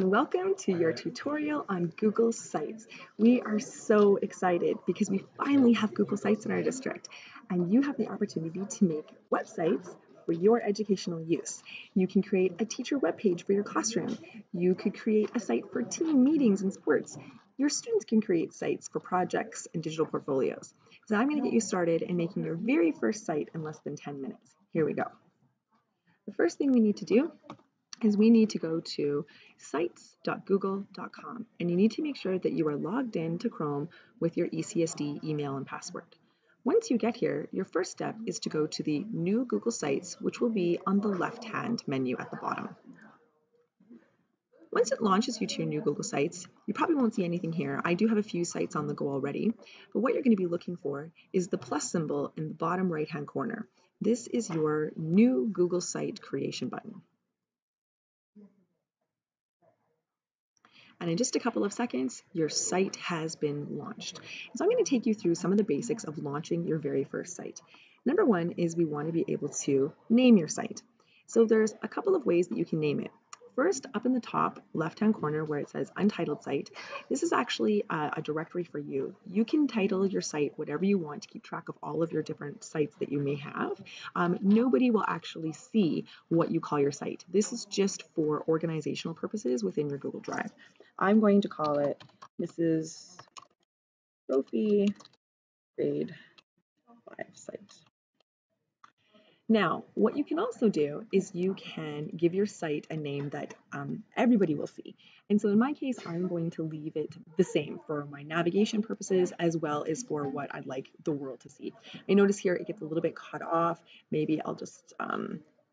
and welcome to your tutorial on Google Sites. We are so excited because we finally have Google Sites in our district, and you have the opportunity to make websites for your educational use. You can create a teacher webpage for your classroom. You could create a site for team meetings and sports. Your students can create sites for projects and digital portfolios. So I'm going to get you started in making your very first site in less than 10 minutes. Here we go. The first thing we need to do is we need to go to sites.google.com, and you need to make sure that you are logged in to Chrome with your ECSD email and password. Once you get here, your first step is to go to the New Google Sites, which will be on the left-hand menu at the bottom. Once it launches you to your new Google Sites, you probably won't see anything here. I do have a few sites on the go already, but what you're going to be looking for is the plus symbol in the bottom right-hand corner. This is your new Google Site creation button. And in just a couple of seconds, your site has been launched. So I'm going to take you through some of the basics of launching your very first site. Number one is we want to be able to name your site. So there's a couple of ways that you can name it. First, up in the top left-hand corner where it says Untitled Site, this is actually a directory for you. You can title your site whatever you want to keep track of all of your different sites that you may have. Nobody will actually see what you call your site. This is just for organizational purposes within your Google Drive. I'm going to call it Mrs. Sophie Grade 5 Site. Now, what you can also do is you can give your site a name that everybody will see. And so in my case, I'm going to leave it the same for my navigation purposes as well as for what I'd like the world to see. I notice here it gets a little bit cut off. Maybe I'll just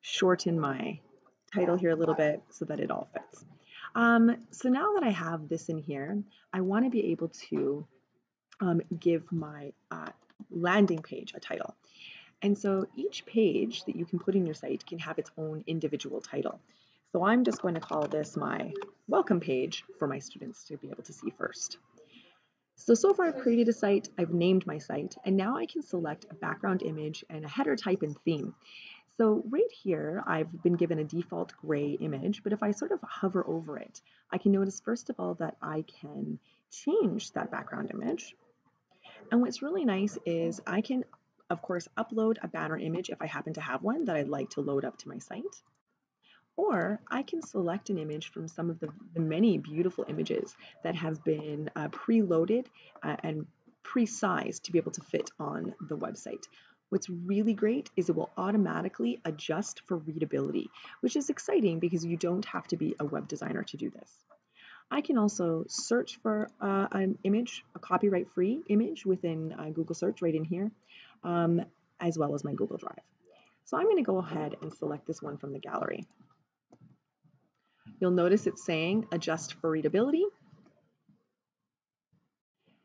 shorten my title here a little bit so that it all fits. So now that I have this in here, I want to be able to give my landing page a title. And so each page that you can put in your site can have its own individual title. So I'm just going to call this my welcome page for my students to be able to see first. So far I've created a site, I've named my site, and now I can select a background image and a header type and theme. So right here, I've been given a default gray image, but if I sort of hover over it, I can notice first of all that I can change that background image. And what's really nice is I can of course, upload a banner image if I happen to have one that I'd like to load up to my site. Or I can select an image from some of the many beautiful images that have been preloaded and pre-sized to be able to fit on the website. What's really great is it will automatically adjust for readability, which is exciting because you don't have to be a web designer to do this. I can also search for an image, a copyright-free image within Google Search right in here, as well as my Google Drive. So I'm going to go ahead and select this one from the gallery. You'll notice it's saying adjust for readability.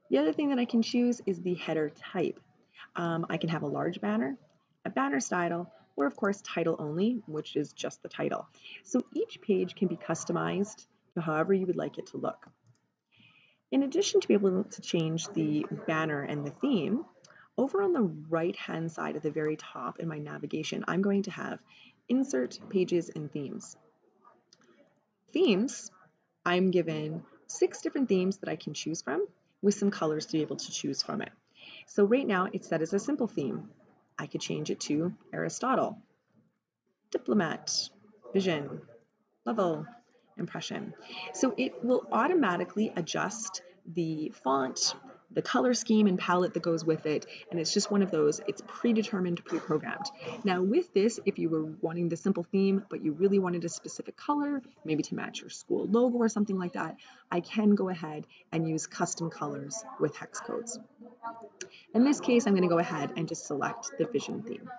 The other thing that I can choose is the header type. I can have a large banner, a banner style, or of course title only, which is just the title. So each page can be customized to however you would like it to look. In addition to be able to change the banner and the theme, over on the right-hand side at the very top in my navigation, I'm going to have Insert Pages and Themes. Themes, I'm given 6 different themes that I can choose from with some colors to be able to choose from it. So right now it's set as a simple theme. I could change it to Aristotle, Diplomat, Vision, Level, Impression. So it will automatically adjust the font, the color scheme and palette that goes with it, and it's just one of those, it's predetermined, pre-programmed. Now with this, if you were wanting the simple theme, but you really wanted a specific color, maybe to match your school logo or something like that, I can go ahead and use custom colors with hex codes. In this case, I'm going to go ahead and just select the Vision theme.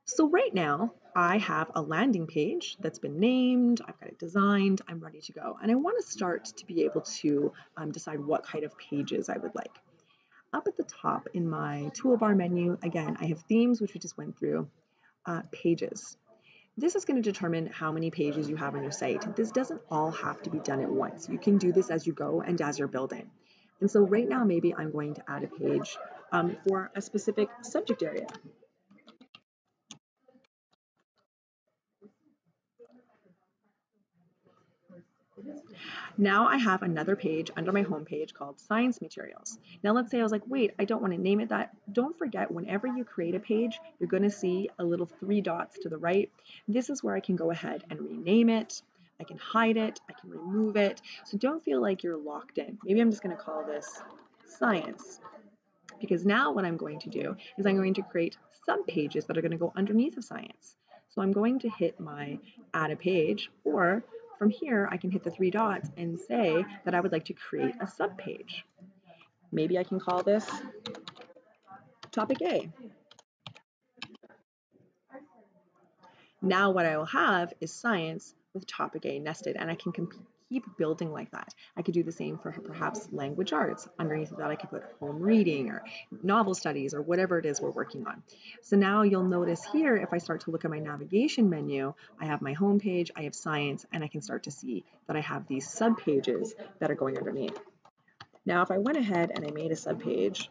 So right now, I have a landing page that's been named, I've got it designed, I'm ready to go. And I want to start to be able to decide what kind of pages I would like. Up at the top in my toolbar menu, again, I have themes, which we just went through, pages. This is going to determine how many pages you have on your site. This doesn't all have to be done at once. You can do this as you go and as you're building. And so right now, maybe I'm going to add a page for a specific subject area. Now I have another page under my home page called Science Materials. Now let's say I was like, wait, I don't want to name it that. Don't forget, whenever you create a page, you're going to see a little 3 dots to the right. This is where I can go ahead and rename it. I can hide it, I can remove it. So don't feel like you're locked in. Maybe I'm just going to call this Science, because now what I'm going to do is I'm going to create subpages that are going to go underneath of Science. So I'm going to hit my add a page, or from here I can hit the 3 dots and say that I would like to create a subpage. Maybe I can call this topic A. Now what I will have is Science with topic A nested, and I can keep building like that. I could do the same for perhaps language arts. Underneath of that, I could put home reading or novel studies or whatever it is we're working on. So now you'll notice here, if I start to look at my navigation menu, I have my home page, I have Science, and I can start to see that I have these subpages that are going underneath. Now, if I went ahead and I made a subpage,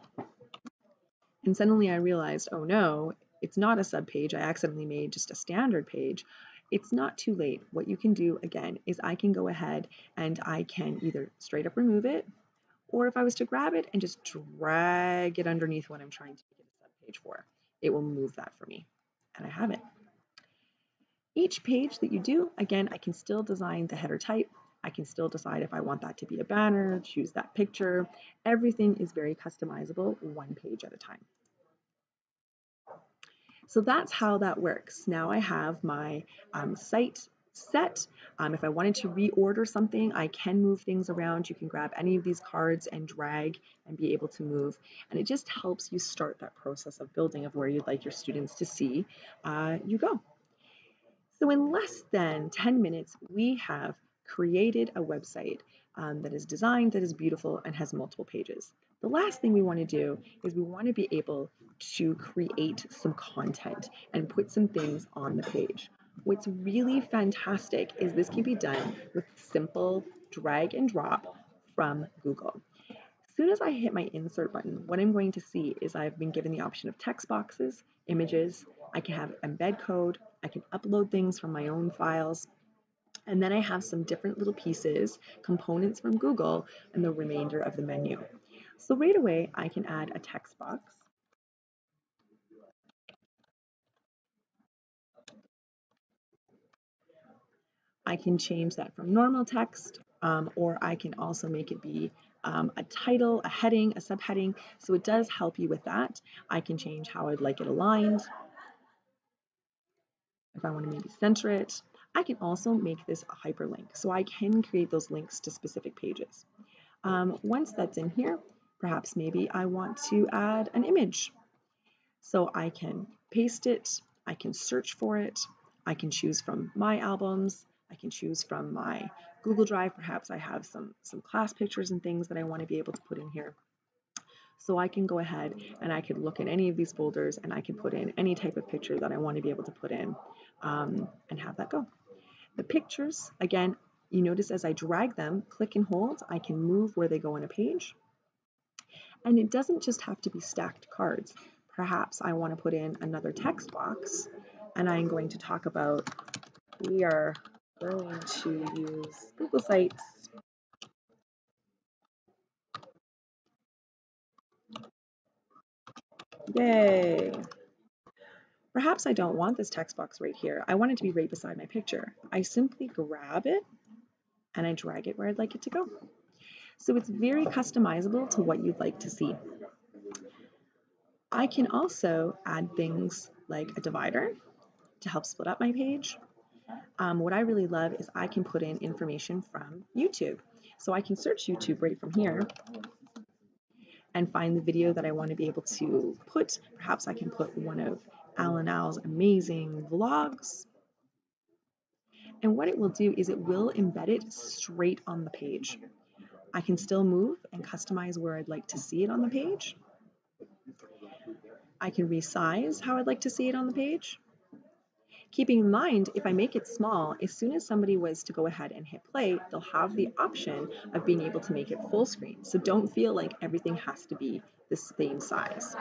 and suddenly I realized, oh no, it's not a subpage, I accidentally made just a standard page, it's not too late. What you can do again is I can go ahead and I can either straight up remove it, or if I was to grab it and just drag it underneath what I'm trying to make it a subpage for, it will move that for me, and I have it. Each page that you do, again, I can still design the header type. I can still decide if I want that to be a banner, choose that picture. Everything is very customizable, one page at a time. So that's how that works. Now I have my site set. If I wanted to reorder something, I can move things around. You can grab any of these cards and drag and be able to move. And it just helps you start that process of building of where you'd like your students to see you go. So in less than 10 minutes, we have created a website that is designed, that is beautiful, and has multiple pages. The last thing we want to do is we want to be able to create some content and put some things on the page. What's really fantastic is this can be done with simple drag and drop from Google. As soon as I hit my insert button, what I'm going to see is I've been given the option of text boxes, images, I can have embed code, I can upload things from my own files, and then I have some different little pieces, components from Google, and the remainder of the menu. So right away, I can add a text box. I can change that from normal text, or I can also make it be a title, a heading, a subheading. So it does help you with that. I can change how I'd like it aligned. If I want to maybe center it, I can also make this a hyperlink. So I can create those links to specific pages. Once that's in here, perhaps maybe I want to add an image. So I can paste it, I can search for it, I can choose from my albums, I can choose from my Google Drive. Perhaps I have some class pictures and things that I want to be able to put in here. So I can go ahead and I could look at any of these folders and I can put in any type of picture that I want to be able to put in and have that go. The pictures, again, you notice as I drag them, click and hold, I can move where they go on a page. And it doesn't just have to be stacked cards. Perhaps I want to put in another text box, and I'm going to talk about, we are going to use Google Sites. Yay! Perhaps I don't want this text box right here. I want it to be right beside my picture. I simply grab it and I drag it where I'd like it to go. So it's very customizable to what you'd like to see. I can also add things like a divider to help split up my page. What I really love is I can put in information from YouTube. So I can search YouTube right from here and find the video that I want to be able to put. Perhaps I can put one of Alan Al's amazing vlogs. And what it will do is it will embed it straight on the page. I can still move and customize where I'd like to see it on the page. I can resize how I'd like to see it on the page. Keeping in mind, if I make it small, as soon as somebody was to go ahead and hit play, they'll have the option of being able to make it full screen. So don't feel like everything has to be the same size.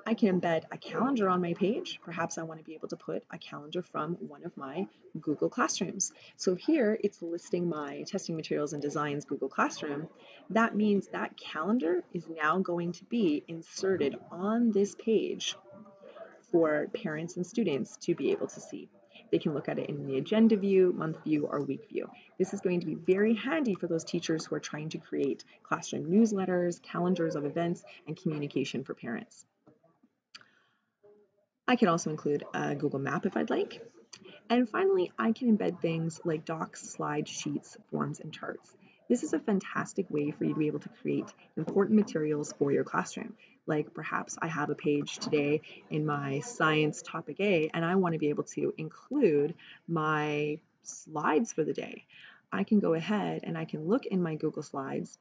I can embed a calendar on my page. Perhaps I want to be able to put a calendar from one of my Google Classrooms. So here it's listing my testing materials and designs Google Classroom. That means that calendar is now going to be inserted on this page for parents and students to be able to see. They can look at it in the agenda view, month view, or week view. This is going to be very handy for those teachers who are trying to create classroom newsletters, calendars of events, and communication for parents. I can also include a Google map if I'd like. And finally, I can embed things like docs, slides, sheets, forms, and charts. This is a fantastic way for you to be able to create important materials for your classroom. Like perhaps I have a page today in my science topic A, and I want to be able to include my slides for the day. I can go ahead and I can look in my Google Slides,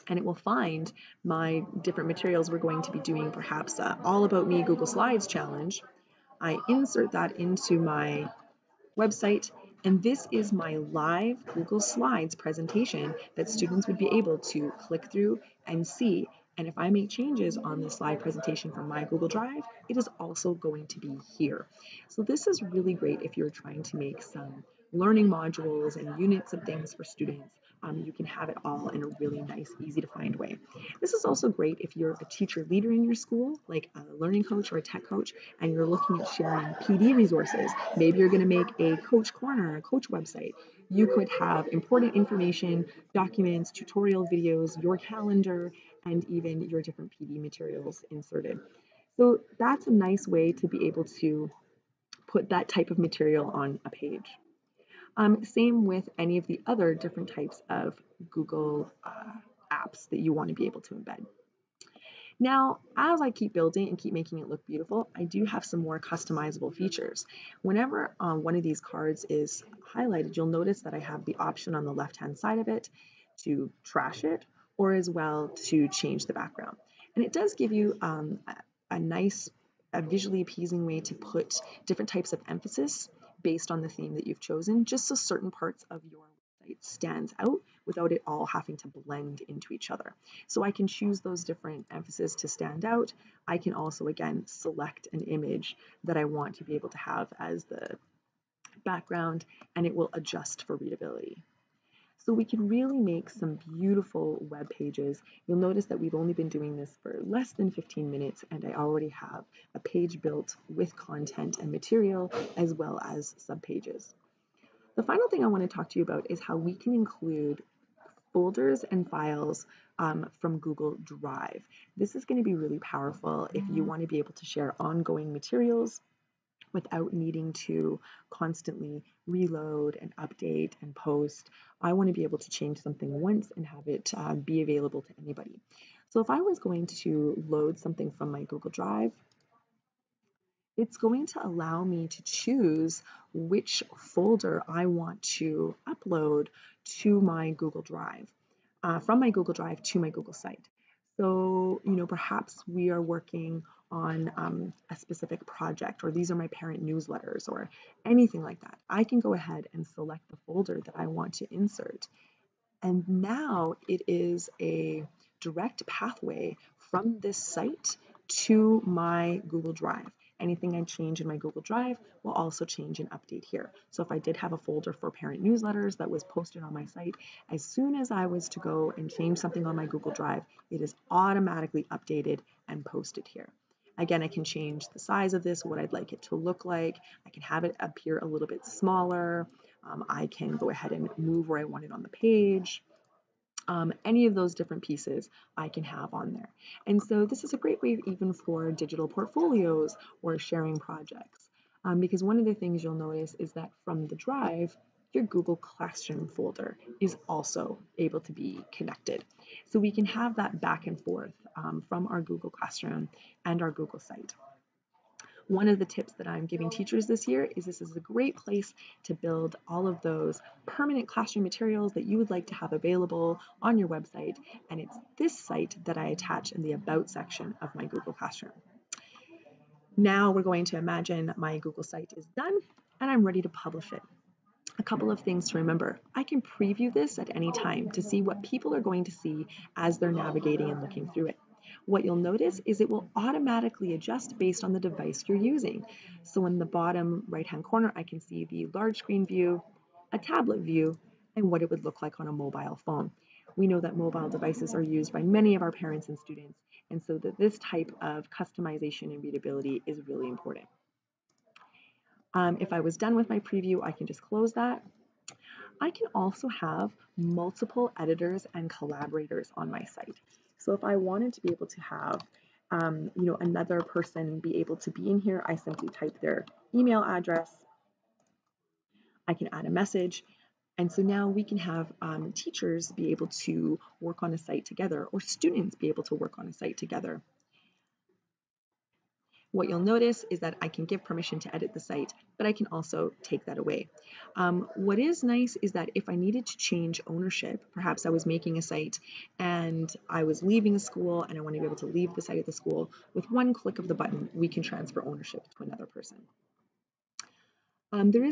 and it will find my different materials we're going to be doing, perhaps All About Me Google Slides challenge. I insert that into my website, and this is my live Google Slides presentation that students would be able to click through and see. And if I make changes on this slide presentation from my Google Drive, it is also going to be here. So this is really great if you're trying to make some learning modules and units of things for students. You can have it all in a really nice, easy to find way. This is also great if you're a teacher leader in your school, like a learning coach or a tech coach, and you're looking at sharing PD resources. Maybe you're going to make a coach corner, a coach website. You could have important information, documents, tutorial videos, your calendar, and even your different PD materials inserted. So that's a nice way to be able to put that type of material on a page. Same with any of the other different types of Google apps that you want to be able to embed. Now, as I keep building and keep making it look beautiful, I do have some more customizable features. Whenever one of these cards is highlighted, you'll notice that I have the option on the left-hand side of it to trash it, or as well to change the background. And it does give you a nice, visually appeasing way to put different types of emphasis based on the theme that you've chosen, just so certain parts of your website stands out without it all having to blend into each other. So I can choose those different emphases to stand out. I can also, again, select an image that I want to be able to have as the background, and it will adjust for readability. So we can really make some beautiful web pages. You'll notice that we've only been doing this for less than 15 minutes, and I already have a page built with content and material, as well as subpages. The final thing I want to talk to you about is how we can include folders and files from Google Drive. This is going to be really powerful if you want to be able to share ongoing materials without needing to constantly reload and update and post. I want to be able to change something once and have it be available to anybody. So if I was going to load something from my Google Drive, it's going to allow me to choose which folder I want to upload to my Google Drive, from my Google Drive to my Google site. So, perhaps we are working on a specific project, or these are my parent newsletters, or anything like that. I can go ahead and select the folder that I want to insert. And now it is a direct pathway from this site to my Google Drive. Anything I change in my Google Drive will also change and update here. So if I did have a folder for parent newsletters that was posted on my site, as soon as I was to go and change something on my Google Drive, it is automatically updated and posted here. Again, I can change the size of this, what I'd like it to look like. I can have it appear a little bit smaller. I can go ahead and move where I want it on the page. Any of those different pieces I can have on there. And so this is a great way even for digital portfolios or sharing projects, because one of the things you'll notice is that from the Drive, your Google Classroom folder is also able to be connected. So we can have that back and forth from our Google Classroom and our Google site. One of the tips that I'm giving teachers this year is this is a great place to build all of those permanent classroom materials that you would like to have available on your website, and it's this site that I attach in the About section of my Google Classroom. Now we're going to imagine my Google site is done and I'm ready to publish it. A couple of things to remember. I can preview this at any time to see what people are going to see as they're navigating and looking through it. What you'll notice is it will automatically adjust based on the device you're using. So in the bottom right-hand corner, I can see the large screen view, a tablet view, and what it would look like on a mobile phone. We know that mobile devices are used by many of our parents and students, and so that this type of customization and readability is really important. If I was done with my preview, I can just close that. I can also have multiple editors and collaborators on my site. So if I wanted to be able to have another person be able to be in here, I simply type their email address. I can add a message. And so now we can have teachers be able to work on a site together, or students be able to work on a site together. What you'll notice is that I can give permission to edit the site, but I can also take that away. What is nice is that if I needed to change ownership, perhaps I was making a site and I was leaving a school and I want to be able to leave the site of the school, with one click of the button, we can transfer ownership to another person. There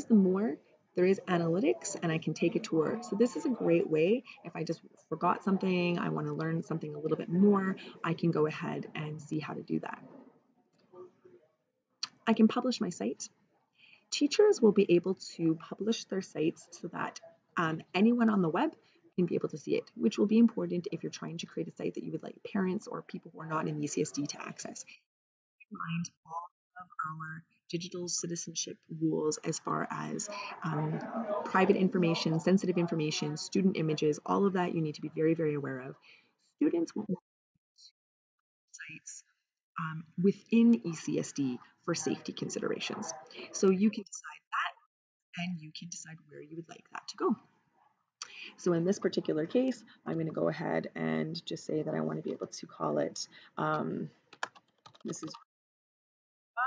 is analytics, and I can take a tour. So this is a great way. If I just forgot something, I want to learn something a little bit more, I can go ahead and see how to do that. I can publish my site. Teachers will be able to publish their sites so that anyone on the web can be able to see it, which will be important if you're trying to create a site that you would like parents or people who are not in UCSD to access. Keep in mind all of our digital citizenship rules as far as private information, sensitive information, student images, all of that you need to be very, very aware of. Students will sites within ECSD for safety considerations. So you can decide that, and you can decide where you would like that to go. So in this particular case, I'm going to go ahead and just say that I want to be able to call it, this is 5.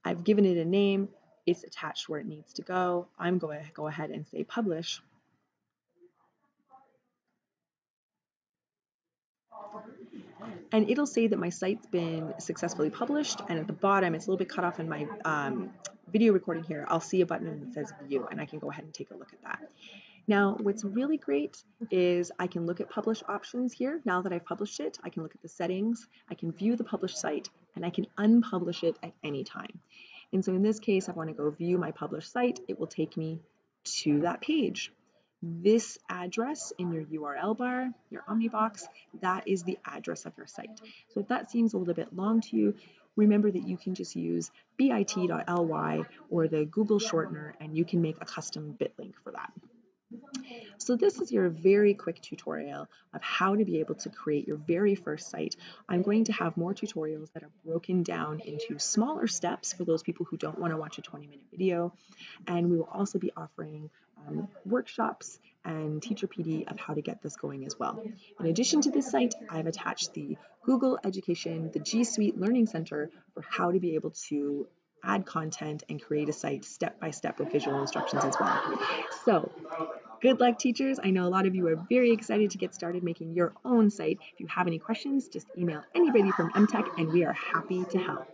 I've given it a name. It's attached where it needs to go. I'm going to go ahead and say publish. And it'll say that my site's been successfully published. And at the bottom, it's a little bit cut off in my video recording here. I'll see a button that says view, and I can go ahead and take a look at that. Now, what's really great is I can look at publish options here. Now that I've published it, I can look at the settings, I can view the published site, and I can unpublish it at any time. And so in this case, I want to go view my published site. It will take me to that page. This address in your URL bar, your Omnibox, that is the address of your site. So if that seems a little bit long to you, remember that you can just use bit.ly or the Google shortener, and you can make a custom bit link for that. So this is your very quick tutorial of how to be able to create your very first site. I'm going to have more tutorials that are broken down into smaller steps for those people who don't want to watch a 20-minute video. And we will also be offering workshops and teacher PD of how to get this going as well. In addition to this site, I've attached the Google Education, the G Suite Learning Center for how to be able to add content and create a site step-by-step with visual instructions as well. So good luck, teachers. I know a lot of you are very excited to get started making your own site. If you have any questions, just email anybody from MTech and we are happy to help.